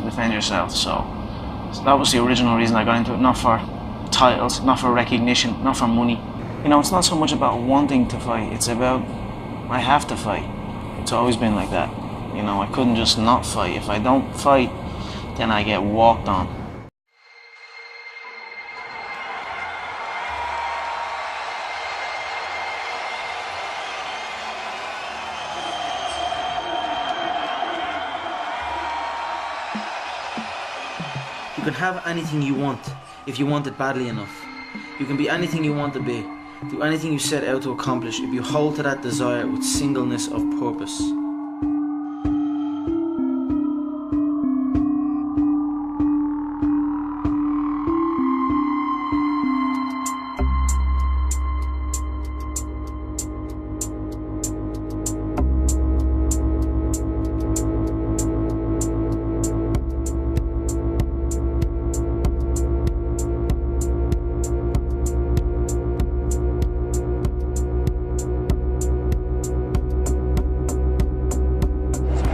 defend yourself. So that was the original reason I got into it, not for titles, not for recognition, not for money. You know, it's not so much about wanting to fight, it's about I have to fight. It's always been like that. You know, I couldn't just not fight. If I don't fight, then I get walked on. You can have anything you want if you want it badly enough. You can be anything you want to be, do anything you set out to accomplish if you hold to that desire with singleness of purpose.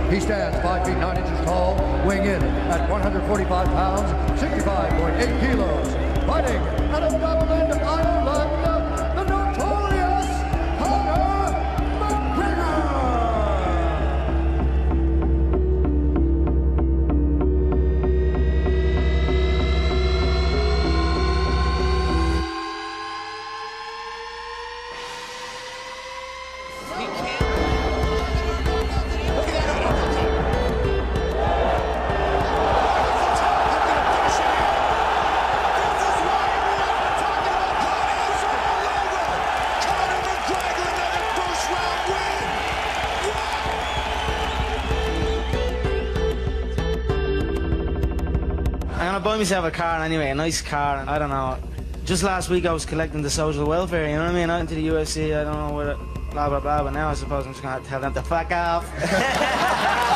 He stands 5 feet 9 inches tall, weighing in at 145 pounds, 65.8 kilos, fighting out of Dublin, Ireland, the notorious Conor McGregor! I'm gonna buy myself a car anyway, a nice car, and I don't know. Just last week I was collecting the social welfare, you know what I mean? Out into the UFC, I don't know where, blah blah blah, but now I suppose I'm just gonna have to tell them to fuck off.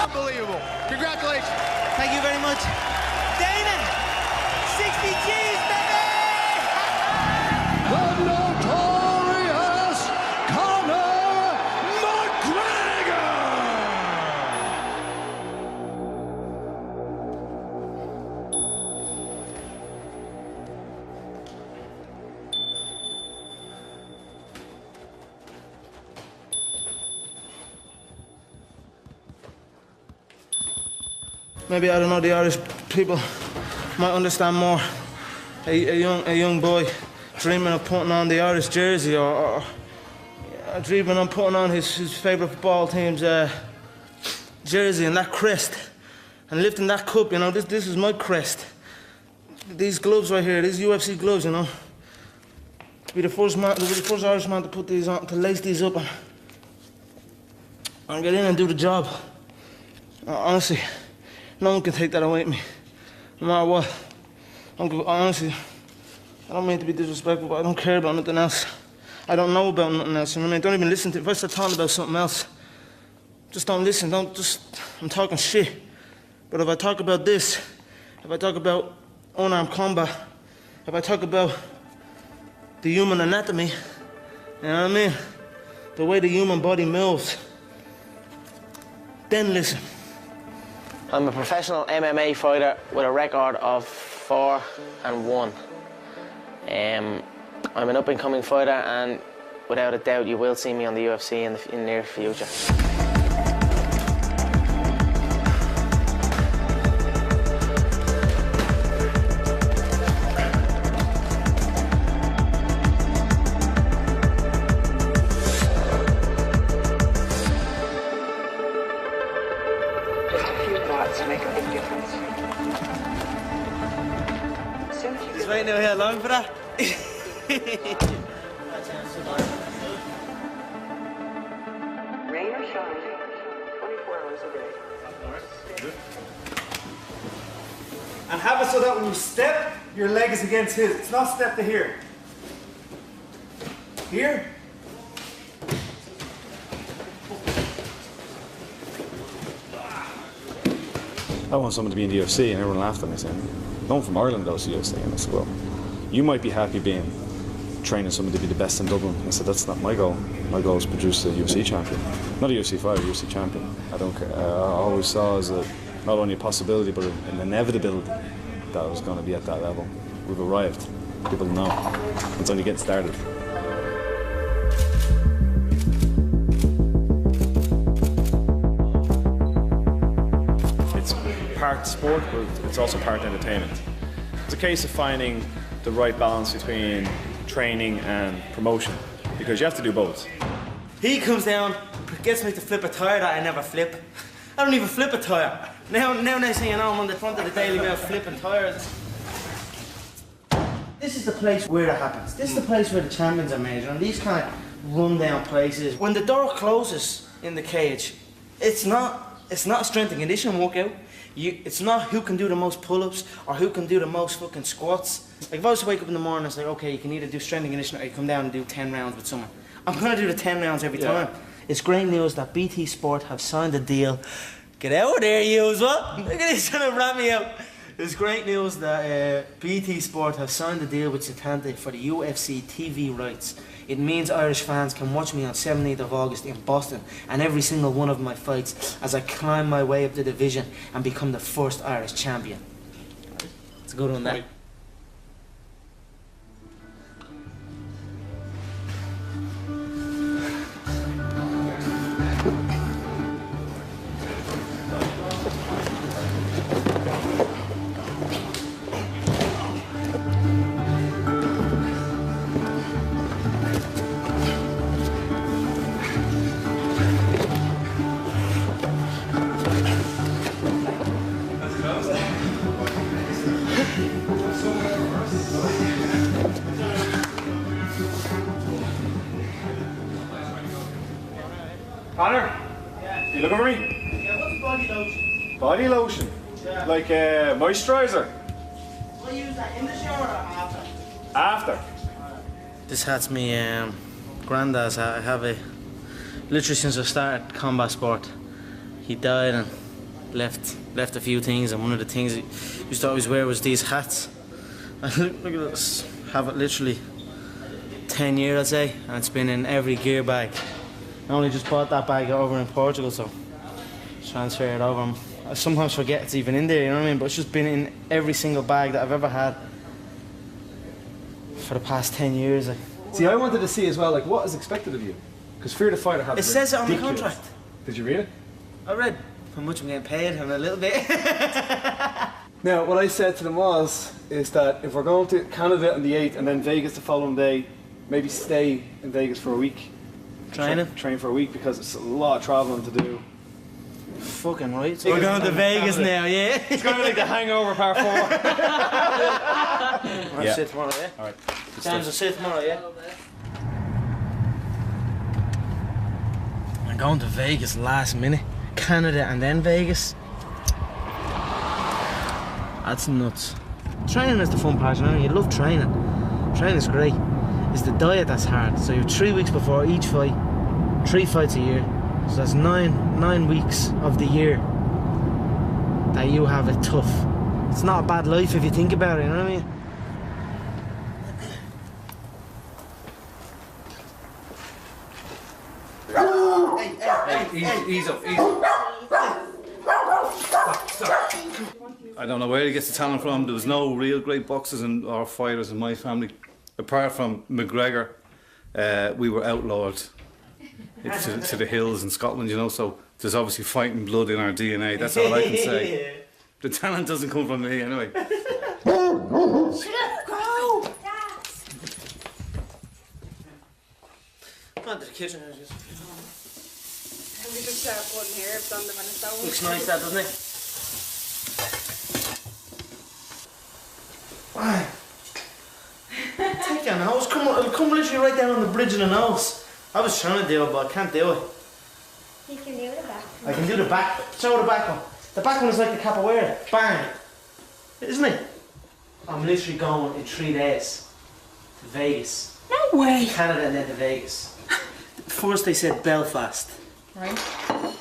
Unbelievable. Congratulations. Thank you very much. Damon! 60 G's, baby! The notorious Conor McGregor! Maybe, I don't know, the Irish people might understand more. A young boy dreaming of putting on the Irish jersey, or dreaming of putting on his favourite football team's jersey and that crest, and lifting that cup, you know, this is my crest. These gloves right here, these UFC gloves, you know. To be the first Irish man to put these on, to lace these up and get in and do the job. Honestly, no one can take that away from me, no matter what. Honestly, I don't mean to be disrespectful, but I don't care about nothing else. I don't know about nothing else, you know what I mean? Don't even listen to it. If I start talking about something else, just don't listen, I'm talking shit. But if I talk about this, if I talk about unarmed combat, if I talk about the human anatomy, you know what I mean? The way the human body moves, then listen. I'm a professional MMA fighter with a record of 4-1. I'm an up-and-coming fighter, and without a doubt, you will see me on the UFC in the near future. Make a big difference. Just waiting out here long for that. Rain or shine, 24 hours a day. And have it so that when you step, your leg is against his. It's not step to here. Here. I want someone to be in the UFC, and everyone laughed at me saying, no one from Ireland goes to the UFC. And I said, well, you might be happy training someone to be the best in Dublin. I said, that's not my goal. My goal is to produce a UFC champion. Not a UFC fighter, a UFC champion. I don't care. I always saw as a not only a possibility but an inevitability that I was going to be at that level. We've arrived. People know. It's only getting started. It's part sport, but it's also part entertainment. It's a case of finding the right balance between training and promotion, because you have to do both. He comes down, gets me to flip a tyre that I never flip. I don't even flip a tyre. Now next thing you know, I'm on the front of the Daily Mail flipping tyres. This is the place where it happens. This is the place where the champions are made. And these kind of run-down places. When the door closes in the cage, it's not a strength and conditioning workout. It's not who can do the most pull-ups or who can do the most fucking squats. Like if I was to wake up in the morning, it's like, okay, you can either do strength and conditioning or you come down and do 10 rounds with someone. I'm gonna do the 10 rounds every time. It's great news that BT Sport have signed a deal. Get out of there, you as well. Look at this, trying to rat me out. It's great news that BT Sport have signed a deal with Satanta for the UFC TV rights. It means Irish fans can watch me on 17th of August in Boston and every single one of my fights as I climb my way up the division and become the first Irish champion. It's a good one, that. Conor? Yeah. You looking for me? Yeah, what's body lotion? Body lotion? Yeah. Like moisturiser? Will you use that in the shower or after? After. This hat's me granddad's hat. I have it literally since I started combat sport. He died and left a few things, and one of the things he used to always wear was these hats. And look at this. Have it literally 10 years, I'd say, and it's been in every gear bag. I only just bought that bag over in Portugal, so transfer it over. I sometimes forget it's even in there, you know what I mean? But it's just been in every single bag that I've ever had for the past 10 years. See, I wanted to see as well, like, what is expected of you? Because Fear the Fighter has. It says it on the contract. Did you read it? I read how much I'm getting paid and a little bit. Now, what I said to them is that if we're going to Canada on the 8th and then Vegas the following day, maybe stay in Vegas for a week. Training? Train for a week because it's a lot of travelling to do. Fucking right. So we're going to Vegas now, yeah? It's going to be like the Hangover Part 4. I'll see you tomorrow, yeah? Alright. James, I'll see you tomorrow, yeah? I'm going to Vegas last minute. Canada and then Vegas. That's nuts. Training is the fun part, you know? You love training. Training's great. It's the diet that's hard. So you have 3 weeks before each fight, 3 fights a year. So that's nine weeks of the year that you have it tough. It's not a bad life if you think about it, you know what I mean? Hey, ease up. I don't know where he gets the talent from. There was no real great boxers or fighters in my family. Apart from McGregor, we were outlawed to the hills in Scotland, you know, so there's obviously fighting blood in our DNA. That's all I can say. The talent doesn't come from me anyway. Go! Come on to the kitchen. We just start putting herbs on them and it's done. Looks nice, that, doesn't it? Take your nose. Come literally right down on the bridge of the nose. I was trying to do it, but I can't do it. You can do the back. I can do the back. Show the back one. The back one is like the capoeira. Bang. Isn't it? I'm literally going in 3 days to Vegas. No way. Canada and then to Vegas. First they said Belfast. Right. And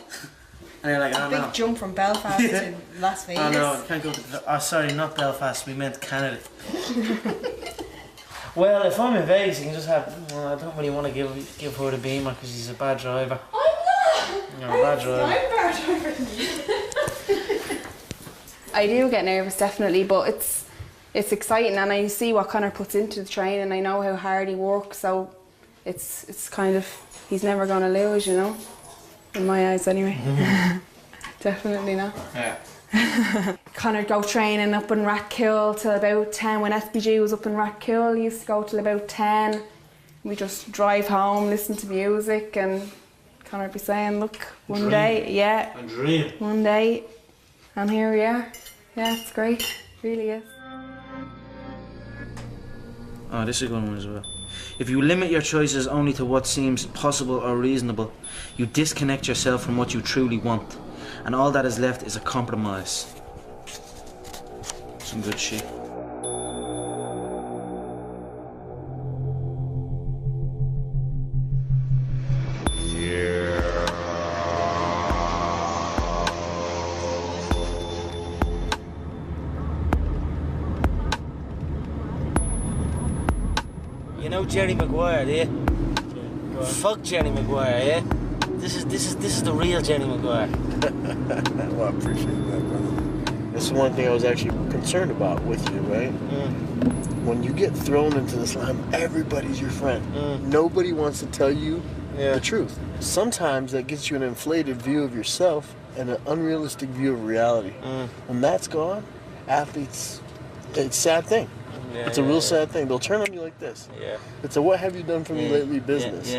they're like, I don't know. Big jump from Belfast to Las Vegas. Oh no, you can't go to. Oh, sorry, not Belfast. We meant Canada. Well, if I'm in Vegas, you can just have. Well, I don't really want to give her the Beamer because he's a bad driver. I'm not. You're a bad driver. I'm bad driver. I do get nervous, definitely, but it's exciting, and I see what Conor puts into the training. I know how hard he works, so it's kind of, he's never going to lose, you know, in my eyes anyway. Definitely not. Yeah. Conor go training up in Rathkill till about 10. When SBG was up in Rathkill, he used to go till about 10. We just drive home, listen to music, and Conor would be saying, look, one day, yeah, one day, and here we are. Yeah, it's great, it really is. Oh, this is a good one as well. If you limit your choices only to what seems possible or reasonable, you disconnect yourself from what you truly want, and all that is left is a compromise. Some good shit. You know Jerry Maguire, do you? Fuck Jerry Maguire, yeah? This is the real Jerry Maguire. Well, I appreciate that, brother. That's one thing I was actually concerned about with you, right? When you get thrown into the slime, everybody's your friend. Nobody wants to tell you the truth. Sometimes that gets you an inflated view of yourself and an unrealistic view of reality. When that's gone, athletes, it's a sad thing. It's a real sad thing. They'll turn on you like this. It's a "what have you done for me lately" business.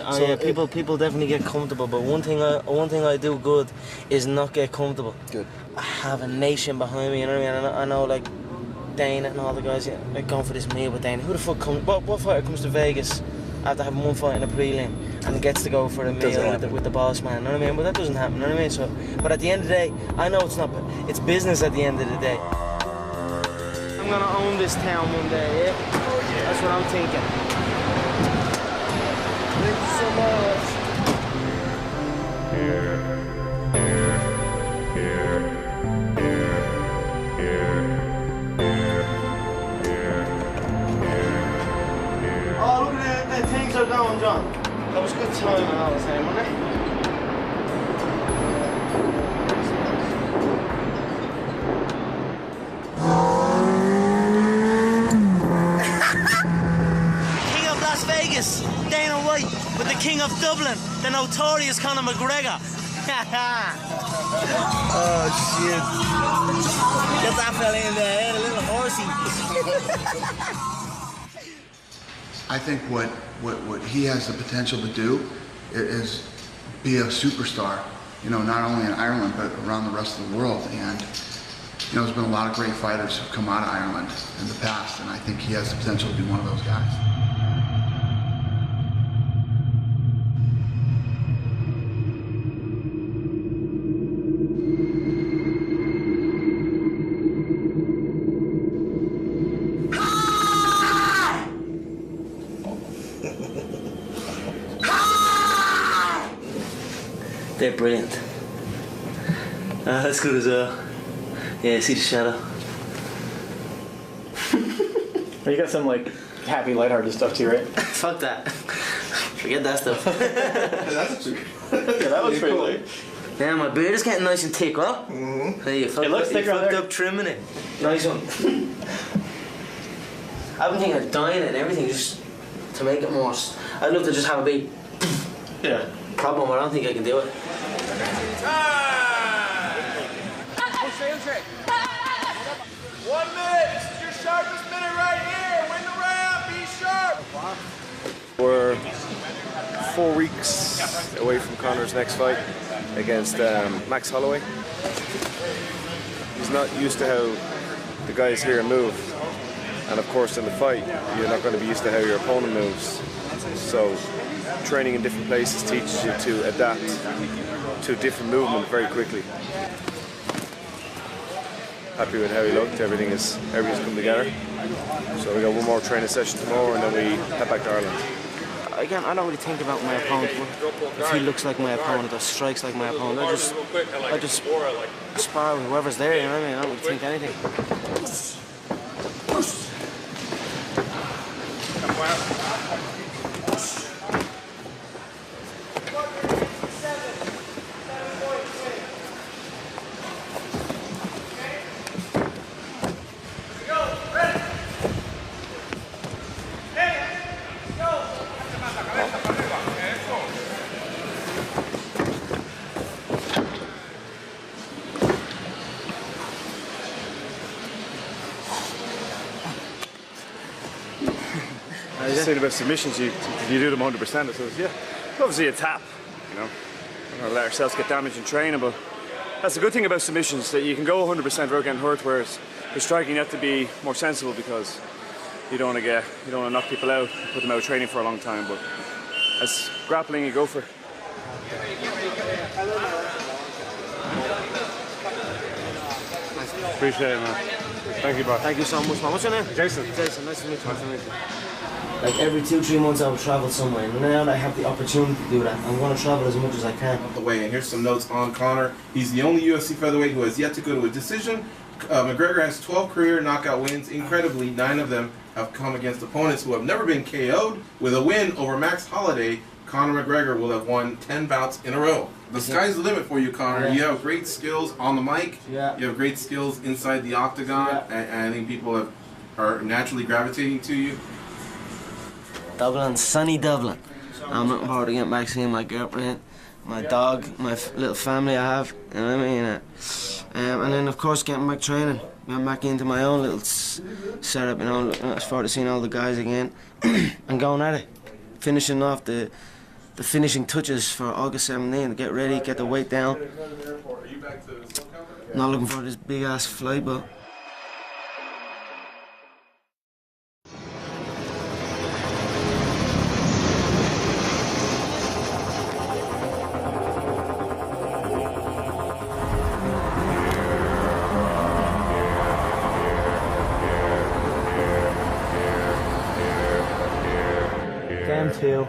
Oh, so people definitely get comfortable, but one thing I do good is not get comfortable. Good. I have a nation behind me, you know what I mean? I know like Dana and all the guys, like going for this meal with Dana. Who the fuck comes? What fighter comes to Vegas after having one fight in a prelim and gets to go for a meal with the boss man? You know what I mean? But that doesn't happen. You know what I mean? So, but at the end of the day, I know it's not. It's business at the end of the day. I'm gonna own this town one day, yeah? Oh, yeah. That's what I'm thinking. Thank you so much. Oh, look at the things are going, John. That was good time and all the same, wasn't it? Dana White with the king of Dublin, the notorious Conor McGregor. Oh shit. Get that fella in there, a little horsey. I think what he has the potential to do is be a superstar, you know, not only in Ireland but around the rest of the world. And you know, there's been a lot of great fighters who've come out of Ireland in the past, and I think he has the potential to be one of those guys. They're brilliant. That's good as well. Yeah, see the shadow. You got some like happy, lighthearted stuff too, right? Fuck that. Forget that stuff. That's yeah, that was pretty cool. Yeah, my beard is getting nice and thick, well? Hey, you fucked, it looks thicker up trimming it. Nice one. I've been thinking of dyeing it and everything just to make it more. I'd love to just have a big problem. I don't think I can do it. Trick. 1 minute. This is your sharpest minute right here. Win the round. Be sharp. We're 4 weeks away from Conor's next fight against Max Holloway. He's not used to how the guys here move, and of course in the fight you're not going to be used to how your opponent moves. So training in different places teaches you to adapt to a different movement very quickly. Happy with how he looked. Everything's come together. So we got one more training session tomorrow, and then we head back to Ireland. Again, I don't really think about my opponent. If he looks like my opponent or strikes like my opponent, I just spar with whoever's there. You know what I mean? I don't really think anything. I was saying about submissions, you do them 100%. So yeah, obviously a tap, you know. We're not let ourselves get damaged in training, but that's the good thing about submissions, that you can go 100% without getting hurt, whereas with striking you have to be more sensible because you don't want to knock people out, put them out of training for a long time. But as grappling, you go for. Appreciate it, man. Thank you, bro. Thank you so much, man. What's your name? Jason. Jason, nice to meet you. Nice to meet you. Like every 2-3 months I would travel somewhere, and now that I have the opportunity to do that, I'm going to travel as much as I can. The way, and here's some notes on Conor. He's the only UFC featherweight who has yet to go to a decision. McGregor has 12 career knockout wins. Incredibly, 9 of them have come against opponents who have never been KO'd. With a win over Max Holloway, Conor McGregor will have won 10 bouts in a row. The sky's the limit for you, Conor. Yeah. You have great skills on the mic. Yeah. You have great skills inside the octagon, and I think people are naturally gravitating to you. Dublin, sunny Dublin. I'm looking forward to getting back seeing my girlfriend, my dog, my little family I have, you know what I mean? And then of course getting back training, getting back into my own little setup, you know, looking forward to seeing all the guys again and going at it. Finishing off the finishing touches for August 17th, to get ready, get the weight down. Not looking for this big ass flight, but Game 2.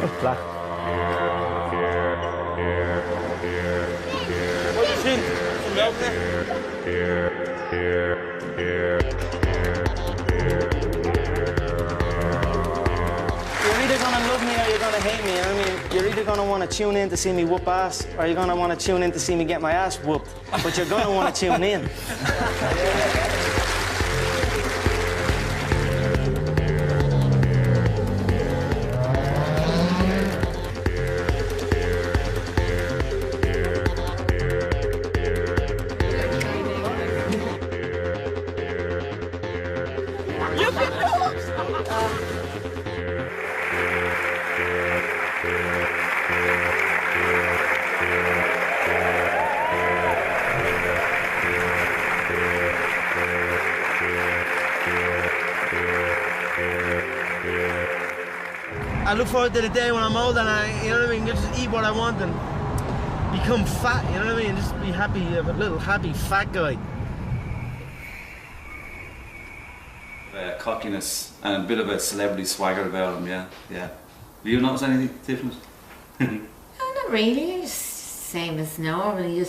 It's black. What do you think? Some milk there? You're either gonna love me or you're gonna hate me. I mean, you're either gonna want to tune in to see me whoop ass, or you're gonna want to tune in to see me get my ass whooped. But you're gonna want to tune in. I look forward to the day when I'm old and you know what I mean, just eat what I want and become fat, you know what I mean, just be happy, a little happy fat guy. Cockiness and a bit of a celebrity swagger about him, yeah. Have you noticed anything different? No, not really. Just same as normal.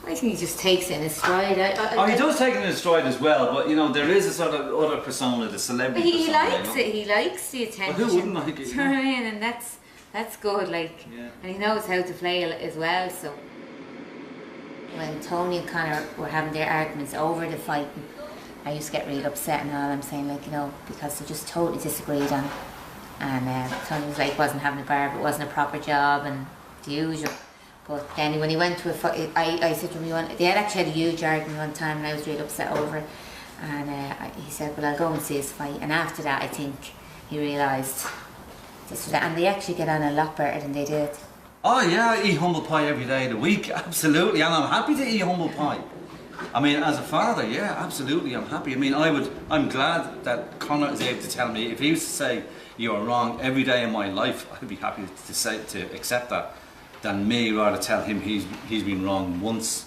I think he just takes it in his stride. He does take it in his stride as well, but you know there is a sort of other persona, the celebrity. He persona, likes you know? it. He likes the attention. Well, who wouldn't like it? You know what I mean? And that's good. Like, and he knows how to play it as well. So when Tony and Conor were having their arguments over the fight, I used to get really upset and all. I'm saying, like, you know, because they just totally disagreed on it. And Tony was like, wasn't having a barb, it wasn't a proper job, and the usual. But then when he went to a fight, I said to him, they had actually had a huge argument one time, and I was really upset over it. And he said, well, I'll go and see his fight. And after that, I think he realised this was it. And they actually get on a lot better than they did. Oh yeah, I eat humble pie every day of the week, absolutely, and I'm happy to eat humble pie. I mean, as a father, yeah, absolutely, I'm happy. I mean, I'm glad that Conor is able to tell me, if he was to say, you're wrong every day of my life, I'd be happy to accept that, than me rather tell him he's been wrong once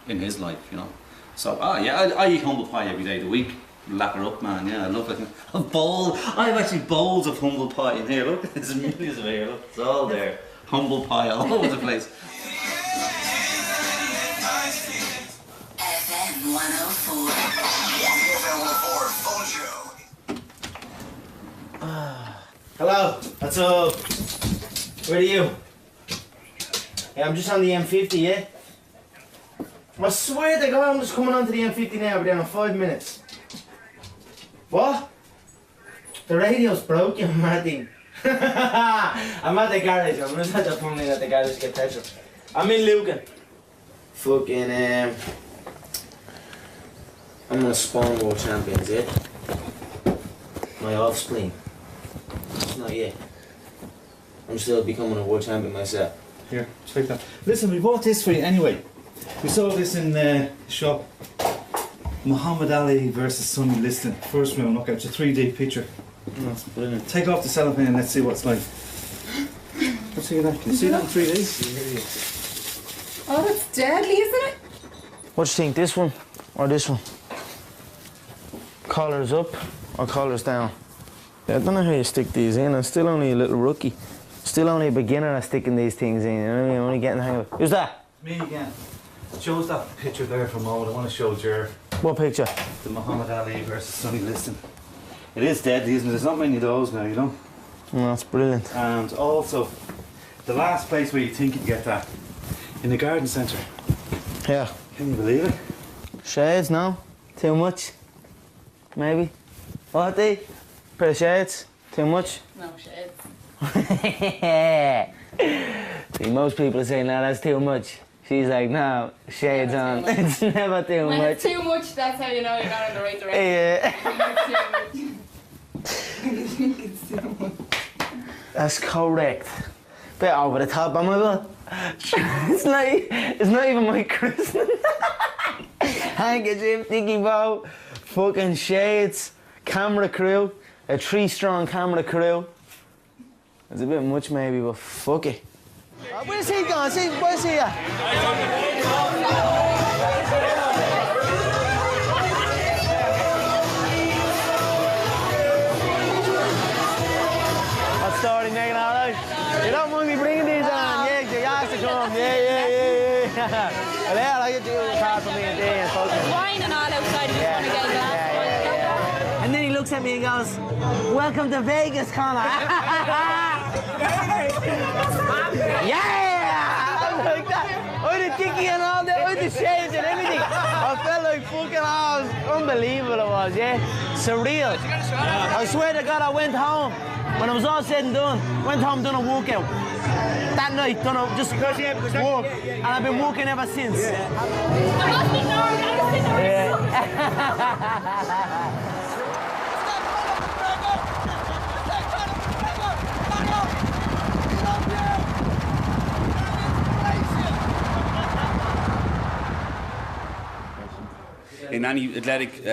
in his life, you know. So, yeah, I eat humble pie every day of the week. Lap her up, man, yeah, I love it. I have actually bowls of humble pie in here, look, there's millions of here, look, it's all there. Humble pie all over the place. FM 104. FM 104 phone show. Hello, what's up? Where are you? Yeah, I'm just on the M50, yeah? I swear to God, I'm just coming onto the M50 now, I'll be down in 5 minutes. What? The radio's broken, Martin. I'm at the garage, I'm just at the phone at the garage to get petrol. I'm in Lucan. Fucking, I'm gonna spawn world champions, yeah? My offspring. Not yet. I'm still becoming a world champion myself. Here, take that. Listen, we bought this for you anyway. We saw this in the shop. Muhammad Ali versus Sonny Liston. First round knockout. It's a 3D picture. That's brilliant. Take off the cellophane and let's see what it's like. Let's see that. Can you see that in 3D? Oh, that's deadly, isn't it? What do you think, this one or this one? Collars up or collars down? Yeah, I don't know how you stick these in. I'm still only a little rookie. Still only a beginner at sticking these things in. You know what I mean? I'm only getting the hang of it. Who's that? Me again. Shows that picture there from Owen. I want to show Jer. What picture? The Muhammad Ali versus Sonny Liston. It is deadly, isn't it? There's not many of those now, you know? Oh, that's brilliant. And also, the last place where you think you'd get that, in the garden centre. Yeah. Can you believe it? Shades, no? Too much? Maybe? What, Dee? Pair of shades? Too much? No shades. See, most people are saying, no, that's too much. She's like, no, shades on. It's never too When much. it's too much, that's how you know you're not in the right direction. Yeah. That's correct. Bit over the top, am I not? It's not even my christening. Handkerchief, dicky bow, fucking shades, camera crew, a 3-strong camera crew. It's a bit much maybe, but fuck it. Where's he going? Where's he at? What story, Megan, all right? You don't mind me bringing these on? Yeah, you asked to come. Yeah. Well, yeah, I get you a card for me and Dee and folks. There's wine and all outside if you want to get a glass. And then he looks at me and goes, welcome to Vegas, Conor. Yeah! I like that. With the dicky and all that, with the shades and everything. I felt like fucking unbelievable it was, yeah? Surreal. I swear to God, I went home. When it was all said and done, went home, done a walkout. That night, done a, just walk. And I've been walking ever since. In any athletic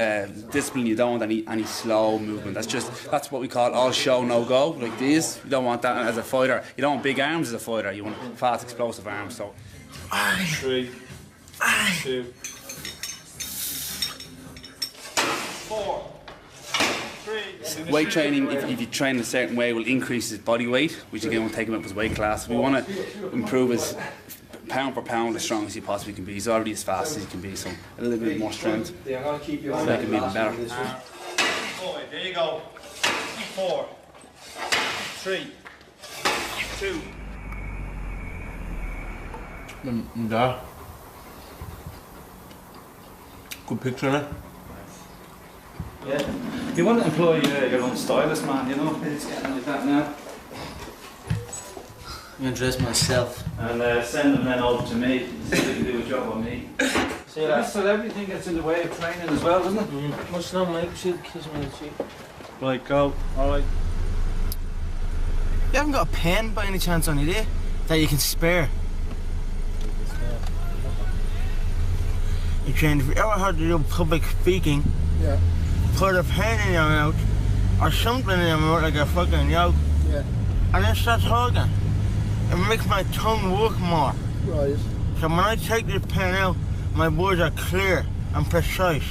discipline, you don't want any slow movement. That's what we call all show, no go. Like these, you don't want that as a fighter. You don't want big arms as a fighter. You want fast, explosive arms. So, 3, 2, 4, 3. weight training, if you train a certain way, will increase his body weight, which again will take him up his weight class. We want to improve his pound for pound as strong as he possibly can be. He's already as fast as he can be, so a little bit more strength to make him even better. Boy, there you go. 4, 3, 2. Yeah. Good picture, innit? Yeah. You want to employ your own stylist, man, you know? It's getting like that now. I'm gonna dress myself. And send them then over to me, so they can do a job on me. See that? So everything gets in the way of training as well, doesn't it? What's not, Mike? She'll kiss me on the cheek. Right, go. Alright. You haven't got a pen by any chance on you, do you? That you can spare? You can, if you ever heard to do public speaking, Yeah. put a pen in your mouth or something in your mouth like a fucking yoke, Yeah. and then start talking. It makes my tongue work more. Right. So when I take this pen out, my words are clear and precise.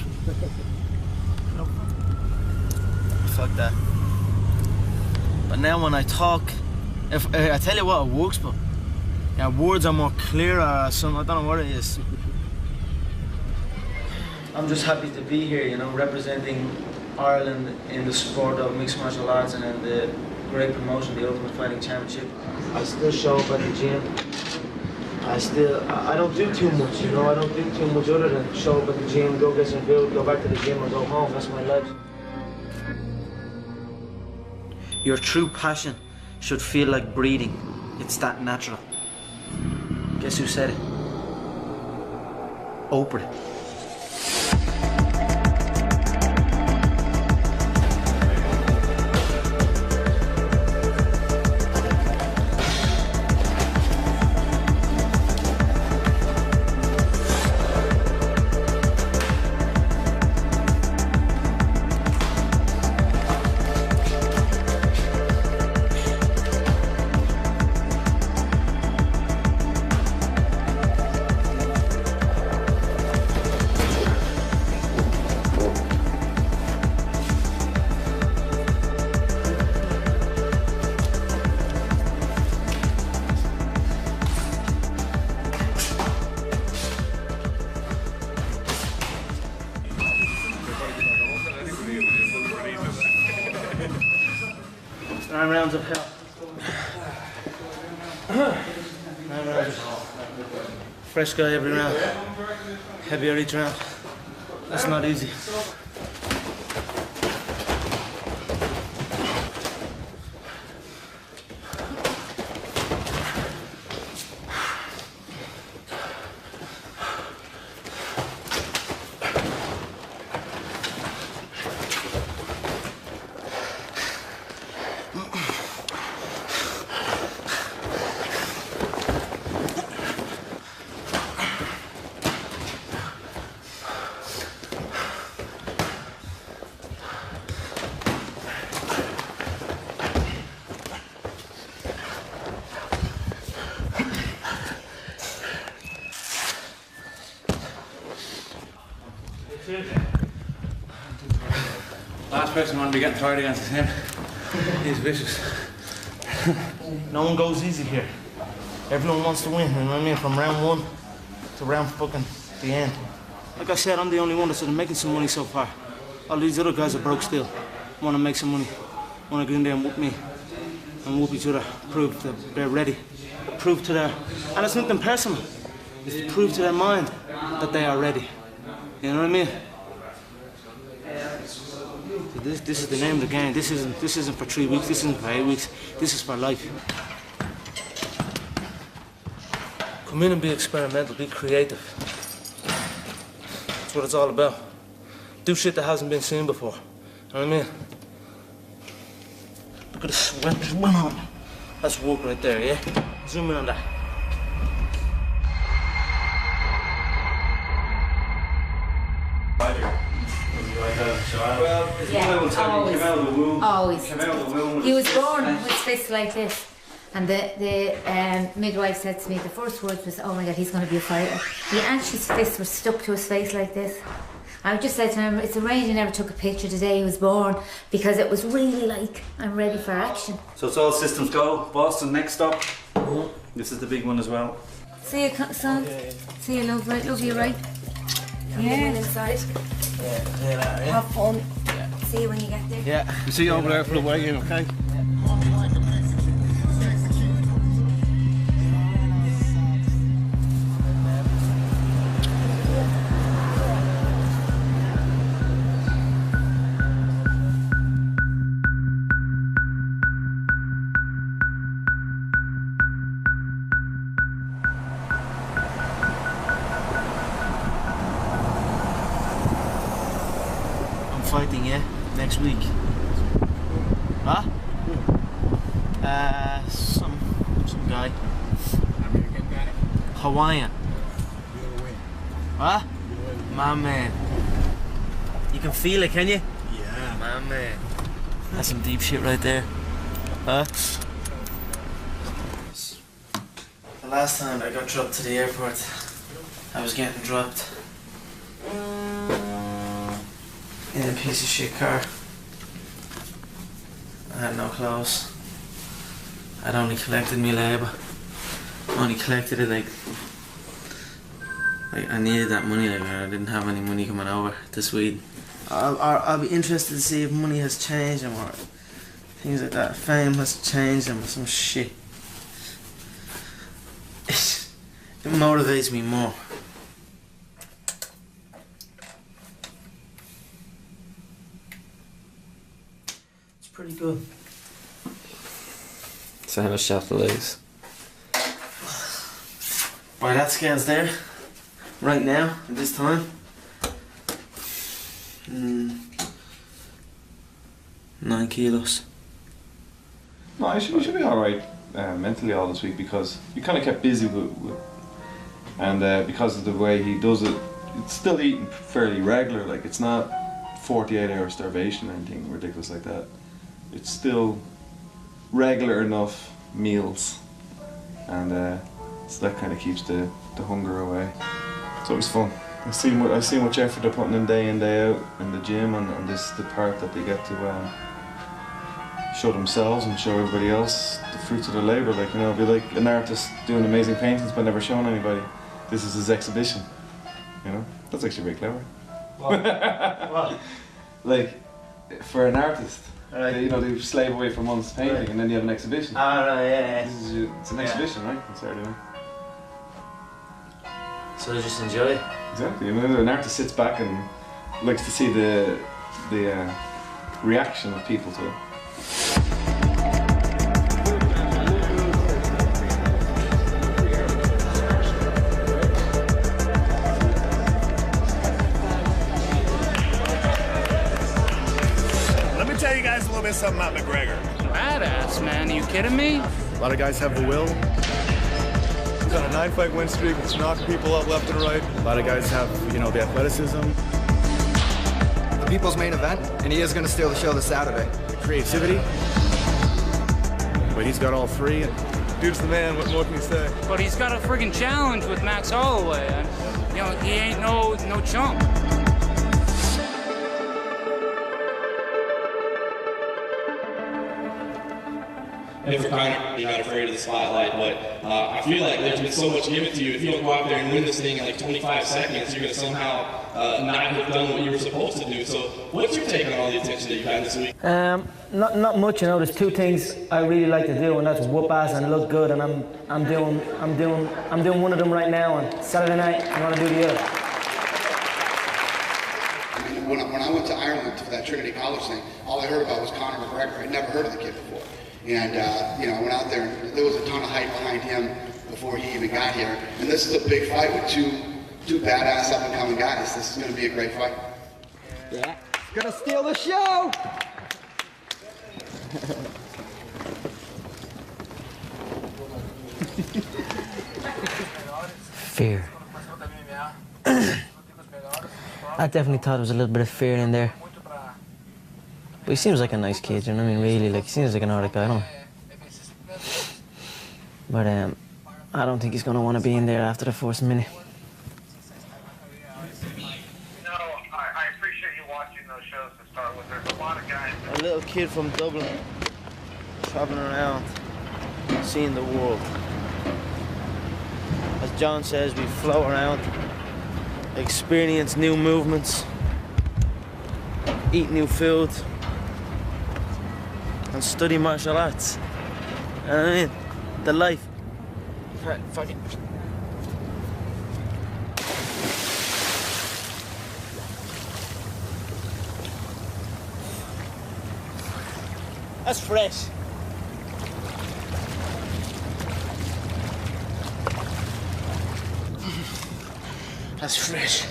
Fuck that. But now when I talk, if I tell you what, it works, but yeah, words are more clear or something. I don't know what it is. I'm just happy to be here, you know, representing Ireland in the sport of mixed martial arts and in the great promotion, the Ultimate Fighting Championship. I still show up at the gym. I don't do too much, you know, I don't do too much other than show up at the gym, go get some food, go back to the gym and go home. That's my life. Your true passion should feel like breathing. It's that natural. Guess who said it? Oprah. 9 rounds of hell. 9 rounds. Fresh guy every round. Heavier each round. That's not easy. Last person want to be getting tired against is him. He's vicious. No one goes easy here. Everyone wants to win, you know what I mean? From round 1 to round fucking the end. Like I said, I'm the only one that's making some money so far. All these other guys are broke still. Want to make some money. Want to go in there and whoop me. And whoop each other. Prove that they're ready. Prove to their... And it's nothing personal. It's to prove to their mind that they are ready. You know what I mean? This is the name of the game. This isn't for 3 weeks. This isn't for 8 weeks. This is for life. Come in and be experimental. Be creative. That's what it's all about. Do shit that hasn't been seen before. You know what I mean? Look at the sweat. Just one on. That's work right there, yeah? Zoom in on that. Always. He was born with fists like this. And the midwife said to me, the first words was, oh my God, he's going to be a fighter. He actually, his fists were stuck to his face like this. I just said to him, it's a range, he never took a picture the day he was born, because it was really like, I'm ready for action. So it's all systems go. Boston, next stop. This is the big one as well. See you, son. See you, love. Right, love you, right? Yeah. Inside. Yeah. Have fun. Yeah. See you when you get there. Yeah. You see you over there for the weigh-in, okay? Fighting, yeah? Next week. Huh? Some guy. American guy? Hawaiian. You'll win. Huh? My man. You can feel it, can you? Yeah. My man. That's some deep shit right there. Huh? The last time I got dropped to the airport, I was getting dropped in a piece of shit car. I had no clothes. I'd only collected my labour. Only collected it like I needed that money. Like I didn't have any money coming over to Sweden. I'll be interested to see if money has changed them or things like that. Fame has changed them or some shit. It motivates me more. Pretty good. So how much shot to lose? By that scale's there, right now, at this time. 9 kilos. No, you should be alright mentally all this week because you kind of kept busy and because of the way he does it, it's still eating fairly regular, like it's not 48-hour starvation or anything ridiculous like that. It's still regular enough meals, and so that kind of keeps the hunger away. So it was fun. I've seen much effort they're putting in day out in the gym, and this is the part that they get to show themselves and show everybody else the fruits of their labour. Like, you know, it'd be like an artist doing amazing paintings but never showing anybody. This is his exhibition. You know, that's actually very clever. What? Like, for an artist. Right. They slave away for months painting, Right. and then you have an exhibition. Right, yeah. It's an exhibition, right? On Saturday night. So they just enjoy it. Exactly. An artist sits back and likes to see the reaction of people to it. Let me tell you guys a little bit something about McGregor. Badass, man. Are you kidding me? A lot of guys have the will. He's on a 9-fight win streak. He's knocking people out left and right. A lot of guys have, the athleticism. The people's main event, and he is going to steal the show this Saturday. The creativity. But he's got all three. And dude's the man. What more can you say? But he's got a friggin' challenge with Max Holloway. And, he ain't no chump. And for Conor, you're not afraid of the spotlight, but I feel like there's been so much given to you. If you don't go out there and win this thing in like 25 seconds, you're going to somehow not have done what you were supposed to do. So what's your take on all the attention that you've had this week? Not much, There's two things I really like to do, and that's whoop ass and look good, and I'm doing one of them right now. And Saturday night, I'm gonna do the other. When I went to Ireland for that Trinity College thing, all I heard about was Conor McGregor. I'd never heard of the kid before. And, I went out there, and there was a ton of hype behind him before he even got here. And this is a big fight with two badass up-and-coming guys. This is going to be a great fight. Yeah. Gonna steal the show! Fear. I definitely thought there was a little bit of fear in there. But he seems like a nice kid, you know what I mean? Really, he seems like an alright guy, I don't know. But I don't think he's gonna want to be in there after the first minute. I appreciate you watching those shows to start with. There's a lot of guys. A little kid from Dublin, traveling around, seeing the world. As John says, we float around, experience new movements, eat new food, and study martial arts. You know what I mean? The life. Fuck it. That's fresh. That's fresh.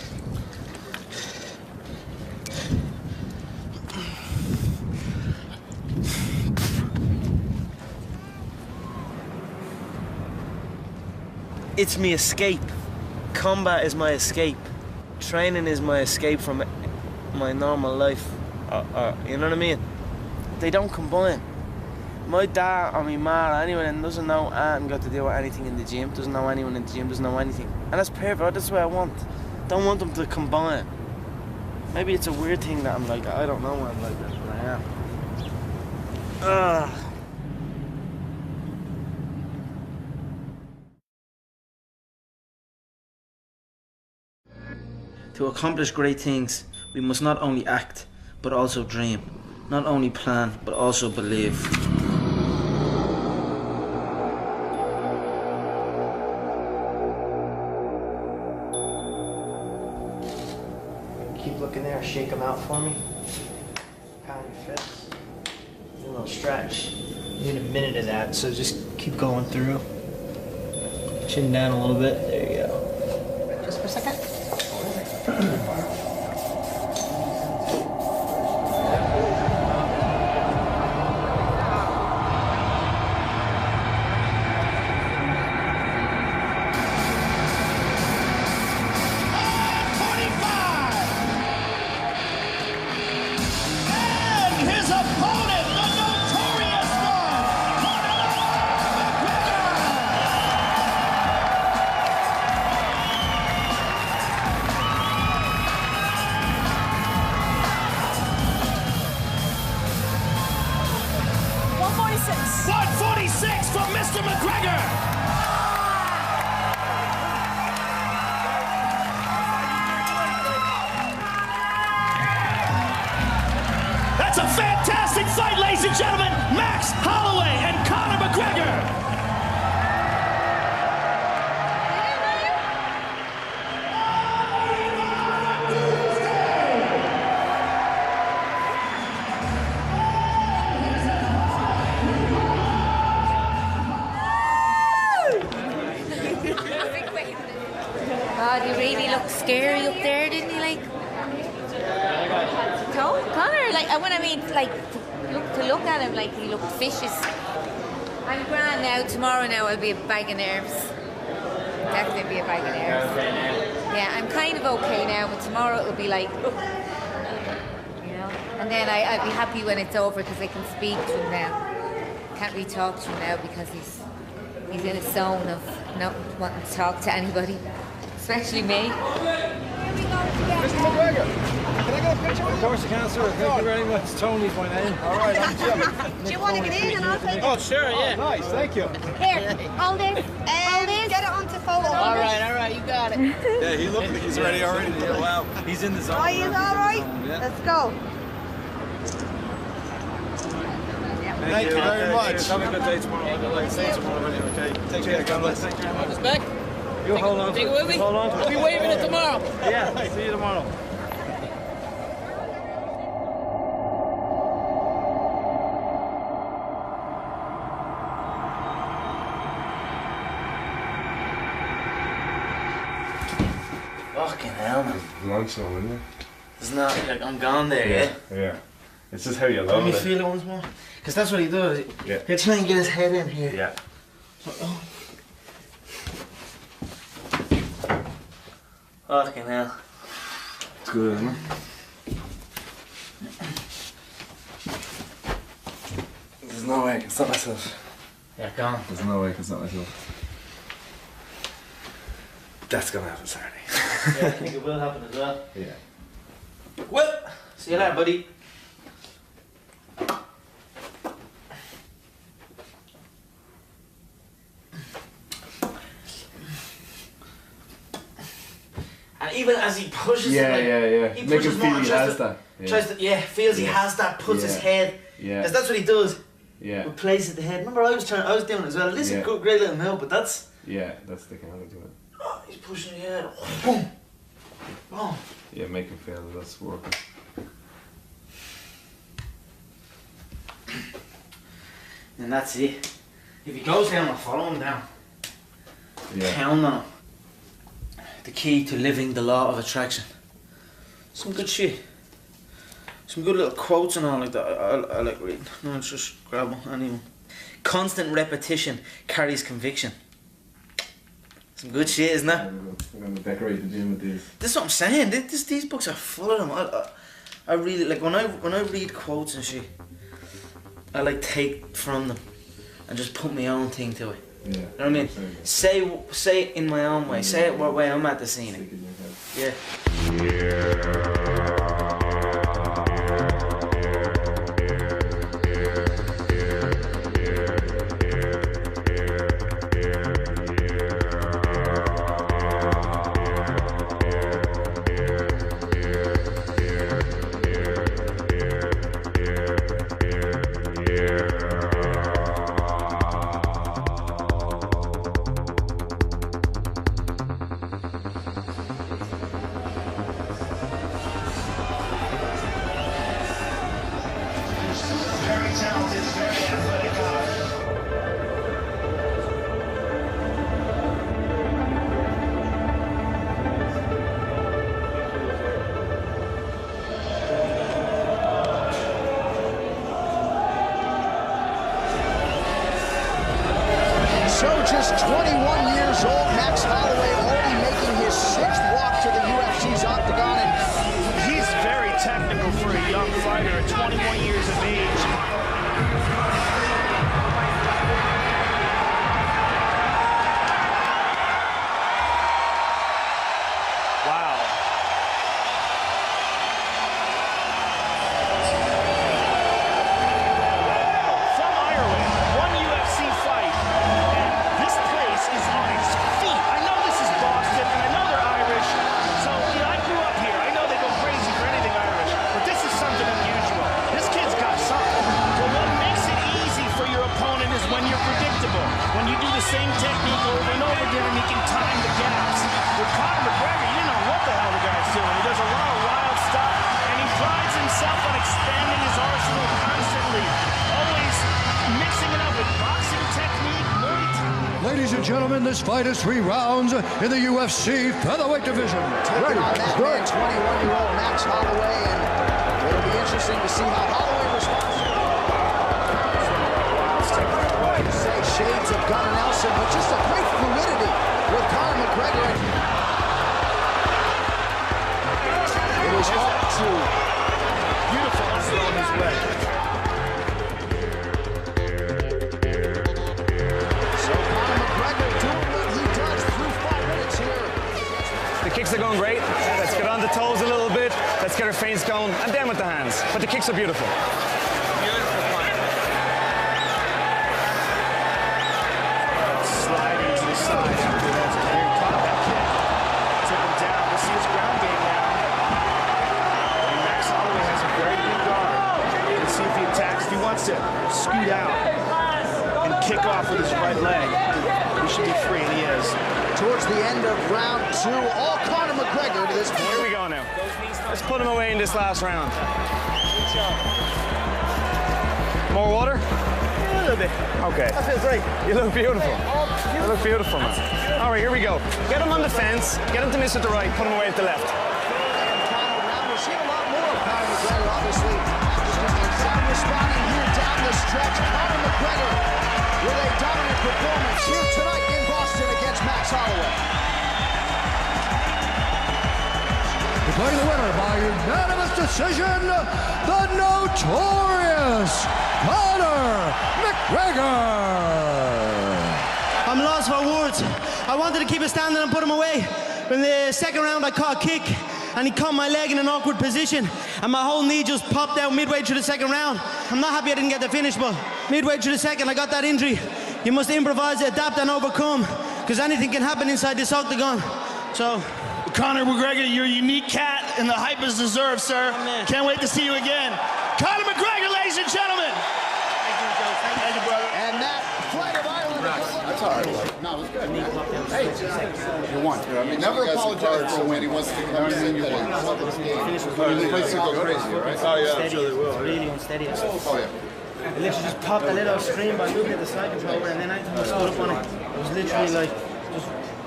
It's my escape. Combat is my escape. Training is my escape from my normal life. You know what I mean? They don't combine. My dad or my ma or anyone that doesn't know anything got to do with anything in the gym, doesn't know anyone in the gym, doesn't know anything. And that's perfect, that's what I want. Don't want them to combine. Maybe it's a weird thing that I'm like, I don't know why I'm like that, but I am. To accomplish great things, we must not only act, but also dream. Not only plan, but also believe. Keep looking there, shake them out for me. Pound your fists. Do a little stretch. You need a minute of that, so just keep going through. Chin down a little bit. There you go. Just for a second. His opponent, the notorious one, Conor McGregor! scary up there, didn't he? Like, Conor, like, when I mean, like, to look at him, like, he looked vicious. I'm grand now. Tomorrow now I'll be a bag of nerves. Definitely be a bag of nerves. Yeah, I'm kind of okay now, but tomorrow it'll be like, you know. And then I'll be happy when it's over because I can speak to him now. Can't really talk to him now because he's in a zone of not wanting to talk to anybody, especially me. Mr. McGregor, can I get a picture with you? Of course you can, sir. Thank you very much. Tony's my name. All right, I'm Jim. Do you want to get in and I'll take it? Oh, sure, yeah. Nice, thank you. Here, hold this. Hold this. Get it onto photo. All right, you got it. Yeah, he looks like he's ready already. Yeah, wow. He's in the zone. Oh, he's all right? Yeah. Let's go. Thank you very much. Have a good day tomorrow. I'd like to see you tomorrow anyway, okay? Take care, God bless. Thank you very much. It's back. You hold on to it. With me? Hold on to it. I'll be waving it tomorrow. Yeah, see you tomorrow. Fucking hell, man. Lunchtime, isn't it? It's not like I'm gone there, yeah? Yeah. It's just how you Let load me it. feel it once more. Because that's what he does. Yeah. He'll try and get his head in here. Yeah. Fucking hell. It's good, isn't it? There's no way I can stop myself. Yeah, go on. There's no way I can stop myself. That's gonna happen Saturday. Yeah, I think it will happen as well. Yeah. Well, see you later, buddy. And even as he pushes Yeah, it, like, yeah. he Make pushes him more feel and he tries has to, that. Yeah. tries to, feels he has that, puts his head. Yeah. Because that's what he does. Yeah. Replaces the head. Remember, I was doing it as well. This is a good, great little move, but that's. Yeah, that's the kind of do it. Oh, he's pushing the head. Boom. Boom. Yeah, make him feel that that's working. And that's it. If he goes down, I'll follow him down. Yeah. Count on him. The key to living the law of attraction. Some good shit. Some good little quotes and all like that. I like reading. No, it's just grab one, anyone. Constant repetition carries conviction. Some good shit, isn't it? I'm gonna decorate the gym with these. This is what I'm saying. These books are full of them. I really like when I read quotes and shit. I like take from them and just put my own thing to it. Yeah. You know what I mean? Say it in my own way. Say it what way I'm at the scene. Yeah. and gentlemen, this fight is 3 rounds in the UFC featherweight division. Taking on that man, 21-year-old Max Holloway, and it'll be interesting to see how Holloway responds. Say shades of Gunnar Nelson, but just a great fluidity with Conor McGregor. It is all true. Beautiful thrown his way. So Conor McGregor doing what he does through 5 minutes here. The kicks are going great. Let's get on the toes a little bit. Let's get our feints going, and then with the hands. But the kicks are beautiful. Sliding to the side after that. Here, caught that kick. Took him down. We'll see his ground game now. And Max Holloway has a very good guard. Let's see if he attacks. If he wants to scoot out and kick off with his right leg, he should be free, and he is. Towards the end of round 2, all Conor McGregor to this point. Here we go now. Let's put him away in this last round. More water? A little bit. Okay. That feels great. You look beautiful. You look beautiful, man. All right, here we go. Get him on the fence. Get him to miss with the right. Put him away at the left. We've seen a lot more of Conor McGregor, obviously. Sound responding here down the stretch. Conor McGregor with a dominant performance here tonight in Boston against Max Holloway. Declaring the winner by unanimous decision, the notorious Conor McGregor. I'm lost for words. I wanted to keep it standing and put him away. In the second round, I caught a kick, and he caught my leg in an awkward position, and my whole knee just popped out midway through the second round. I'm not happy I didn't get the finish, but midway through the second, I got that injury. You must improvise, adapt, and overcome, because anything can happen inside this octagon. So, Conor McGregor, you're a unique cat, and the hype is deserved, sir. Can't wait to see you again. Conor McGregor, ladies and gentlemen. Thank you, brother. And that flight of Ireland. That's all right. No, it was good. Hey, you won. I mean, never apologize for when he wants to come in. You won. The place will go crazy, right? Oh yeah, I'm sure they will. Really unsteady. Oh yeah. It literally just popped a little screen by looking at the slide controller, and then anytime I stood up on it, it was literally like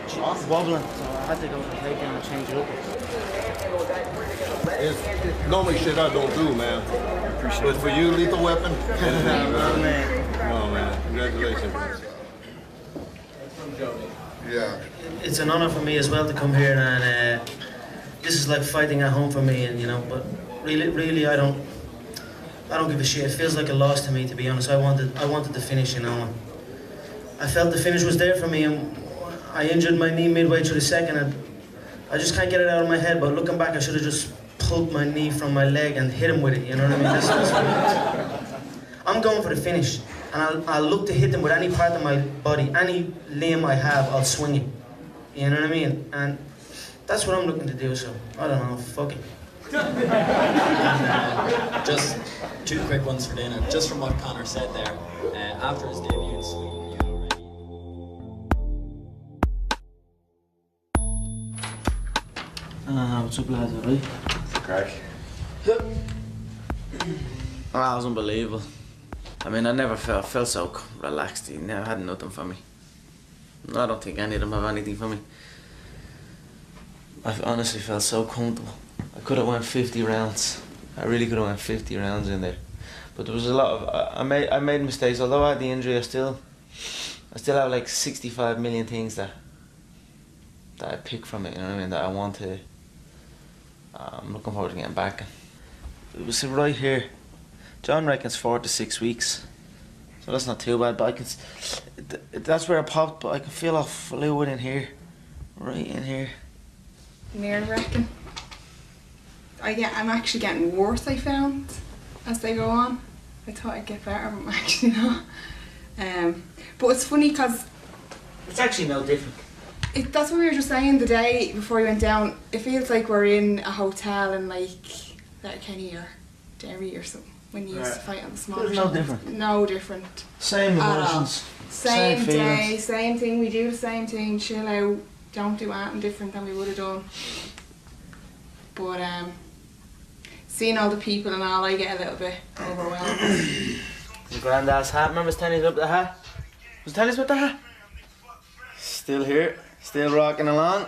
just wobbling. So I had to go to the takedown and change it up. It's normally shit I don't do, man. But for you, lethal weapon. Oh man, congratulations. Yeah. It's an honor for me as well to come here, and this is like fighting at home for me, and you know. But really, I don't give a shit. It feels like a loss to me, to be honest. I wanted the finish, you know. I felt the finish was there for me, and I injured my knee midway through the second, and I just can't get it out of my head. But looking back, I should have just pulled my knee from my leg and hit him with it. You know what I mean? That's I'm going for the finish, and I'll look to hit them with any part of my body, any limb I have. I'll swing it. You know what I mean? And that's what I'm looking to do. So I don't know. Fuck it. Just 2 quick ones for Dana. Just from what Conor said there, after his debut in Sweden. What's up, lads? Alright? Crack. Oh, that was unbelievable. I mean, I never felt so relaxed. He never had nothing for me. I don't think any of them have anything for me. I honestly felt so comfortable. I could have went 50 rounds. I really could have went 50 rounds in there. But there was a lot of I made mistakes. Although I had the injury, I still have like 65 million things that I pick from it. You know what I mean? That I want to. I'm looking forward to getting back. It was right here. John reckons 4 to 6 weeks, so that's not too bad. But I can. That's where it popped. But I can feel a fluid in here, right in here. Near reckon. I'm actually getting worse, I found, as they go on. I thought I'd get better, but I'm actually not. But it's funny because it's actually no different. That's what we were just saying the day before we went down. It feels like we're in a hotel in like Letterkenny or Derry or something when you used to fight on the small. There's no different. No different. Same emotions. Same day, feelings. same thing. We do the same thing. Chill out. Don't do anything different than we would have done. But seeing all the people and all, I get a little bit overwhelmed. The granddad's hat. Remember Tenny's up the hat? Was Tenny's with the hat? Still here, still rocking along.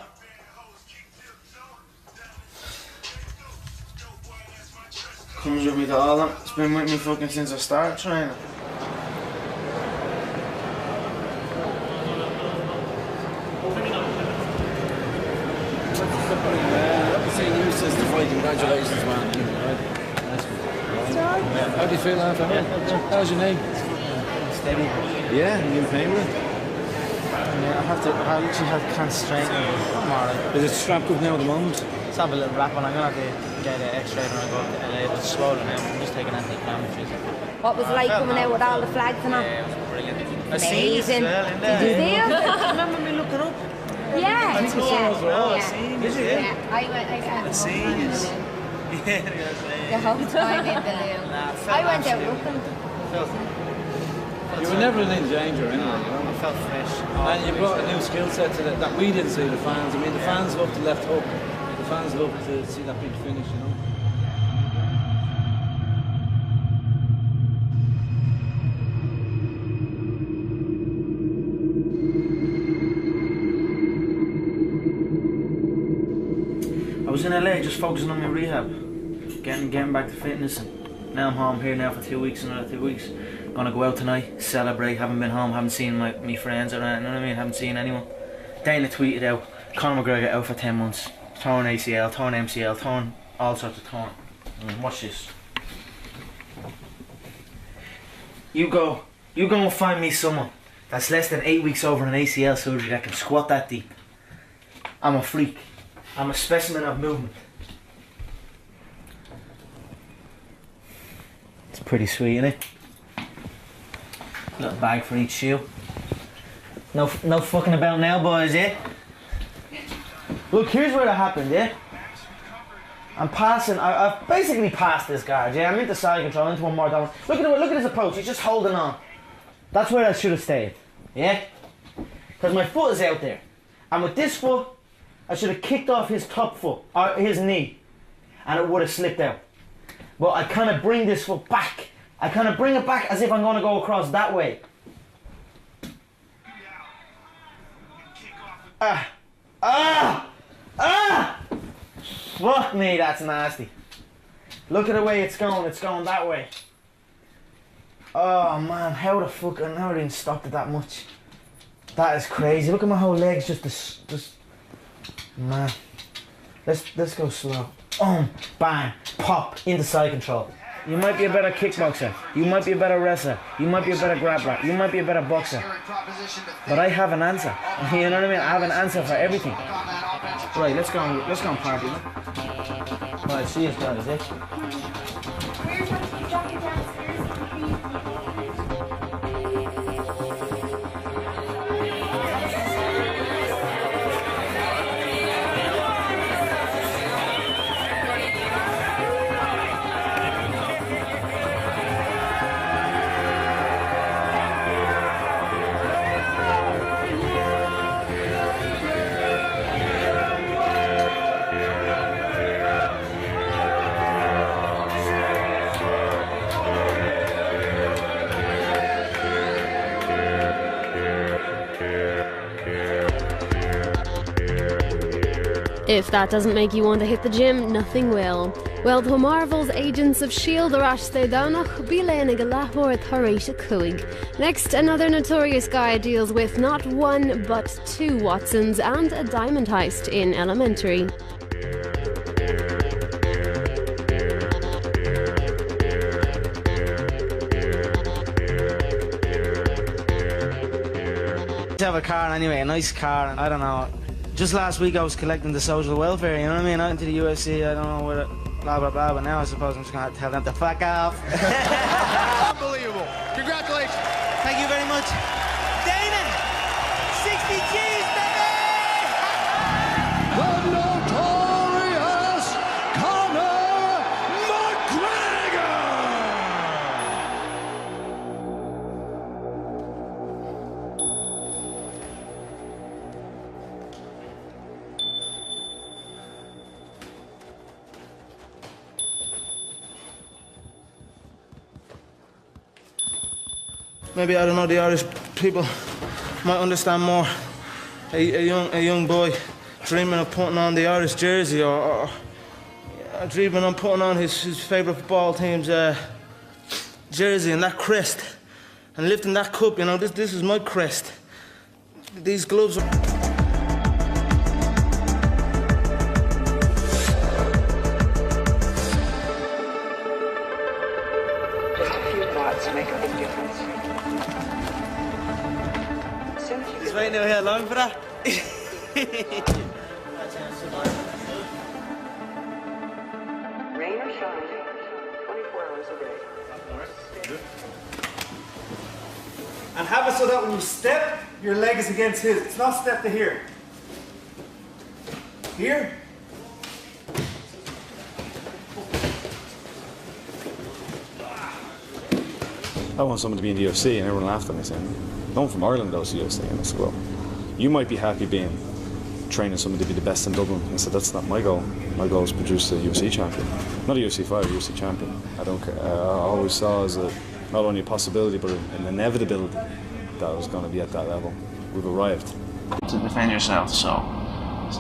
Comes with me to all them. It's been with me fucking since I started training. Congratulations, man. How do you feel after that? How's your name? Steady. Yeah, you in pain with it? Yeah, I literally can't straighten it. I'm alright. Is it strapped up now at the moment? Let's have a little wrap on. I'm gonna have to get an X-ray when I go up to LA. It's swollen now. I'm just taking anti-inflammatories. What was it like coming out with all the flags and all? Yeah, it was brilliant. Amazing. Did Did you see it? Remember me looking up? Yeah. Yeah. Did you? Yeah. I went. I've seen you. Yeah, The whole time in the loo. I went out looking. You were never in danger anyway, you know? I felt fresh. And you brought a new skill set to that we didn't see, the fans. I mean, the fans love the left hook. The fans love to see that big finish, you know? I was in LA just focusing on my rehab, getting back to fitness, and now I'm home here now for 2 weeks, another 2 weeks. Gonna go out tonight, celebrate, haven't been home, haven't seen my friends or anything, you know what I mean, haven't seen anyone. Dana tweeted out, Conor McGregor out for 10 months, torn ACL, torn MCL, torn, all sorts of torn. Watch this. You go and find me someone that's less than 8 weeks over an ACL surgery that can squat that deep. I'm a freak. I'm a specimen of movement. It's pretty sweet, innit? Little bag for each shoe. No fucking about now, boys, yeah? Look, here's where it happened, yeah? I'm passing, I've basically passed this guard, yeah? I'm into side control, into one more down. Look at his approach, he's just holding on. That's where I should have stayed, yeah? Because my foot is out there. And with this foot, I should have kicked off his top foot, or his knee, and it would have slipped out. But I kind of bring this foot back. I kind of bring it back as if I'm going to go across that way. Fuck me, that's nasty. Look at the way it's going that way. Oh man, how the fuck, I never even stopped it that much. That is crazy. Look at my whole legs, just man. Let's go slow. Bang, pop, into side control. You might be a better kickboxer. You might be a better wrestler. You might be a better grappler. You might be a better boxer. But I have an answer. You know what I mean? I have an answer for everything. Right, let's go and party. Right, see you guys, eh? If that doesn't make you want to hit the gym, nothing will. Well, the Marvel's agents of S.H.I.E.L.D. are at Stedanoch, Bilena Galahor Tharisha Kuig. Next, another notorious guy deals with not one but two Watsons and a diamond heist in Elementary. To have a car anyway, a nice car, and I don't know. Just last week I was collecting the social welfare, you know what I mean? Out into the UFC, I don't know where, blah blah blah, but now I suppose I'm just gonna have to tell them to fuck off. Unbelievable. Congratulations. Thank you very much. Dana! 60 G's, baby! The notorious Conor McGregor! Maybe, I don't know, the Irish people might understand more a young boy dreaming of putting on the Irish jersey or dreaming of putting on his favourite football team's jersey and that crest and lifting that cup, you know, this is my crest. These gloves are... Just a few thoughts make a big difference. He's waiting out here long for that. Rain or shine, 24 hours a day. And have it so that when you step, your leg is against his. It's not step to here. Here. I want someone to be in the UFC, and everyone laughed at me saying, "No one from Ireland goes to the UFC." And I said, "Well, you might be happy training someone to be the best in Dublin." I said, "That's not my goal. My goal is to produce a UFC champion, not a UFC fighter, a UFC champion." I don't care. I always saw as not only a possibility but an inevitability that I was going to be at that level. We've arrived. To defend yourself, so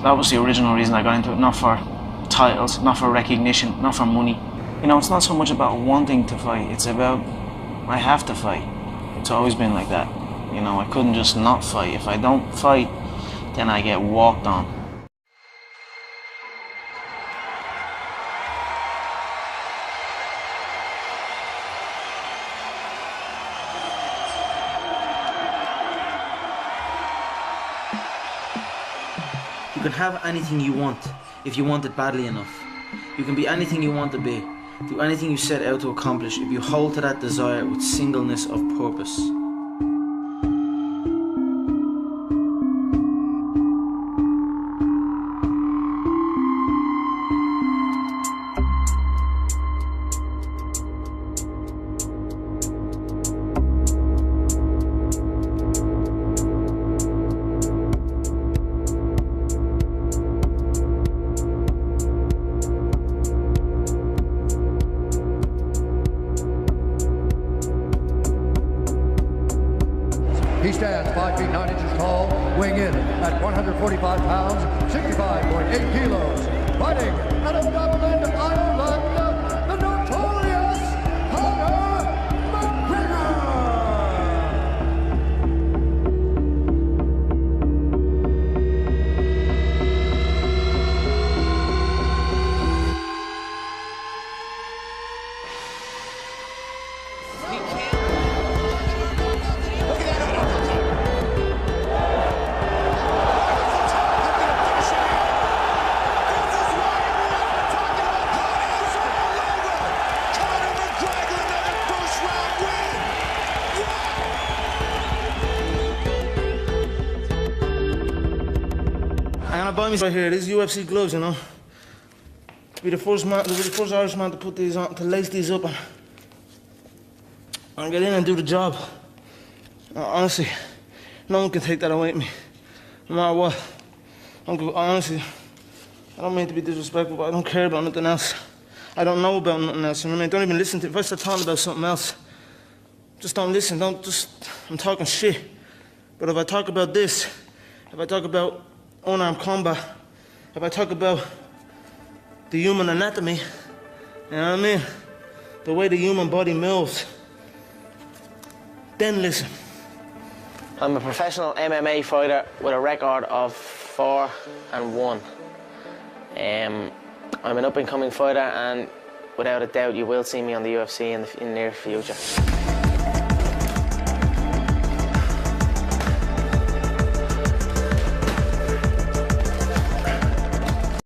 that was the original reason I got into it. Not for titles, not for recognition, not for money. You know, it's not so much about wanting to fight. It's about I have to fight. It's always been like that. You know, I couldn't just not fight. If I don't fight, then I get walked on. You can have anything you want if you want it badly enough. You can be anything you want to be. Do anything you set out to accomplish if you hold to that desire with singleness of purpose. He stands 5 feet 9 inches tall, weighing in at 145 pounds, 65.8 kilos. Fighting out of Dublin, Ireland, the notorious Conor McGregor! I'm gonna buy me right here. These UFC gloves, you know. To be the first Irish man to put these on, to lace these up and get in and do the job. Honestly, no one can take that away from me, no matter what. Honestly, I don't mean to be disrespectful, but I don't care about nothing else. I don't know about nothing else. You know what I mean? Don't even listen to it. If I start talking about something else, just don't listen. I'm talking shit. But if I talk about this, if I talk about unarmed combat, if I talk about the human anatomy, you know what I mean? The way the human body moves, then listen. I'm a professional MMA fighter with a record of 4-1. I'm an up-and-coming fighter, and without a doubt you will see me on the UFC in the near future.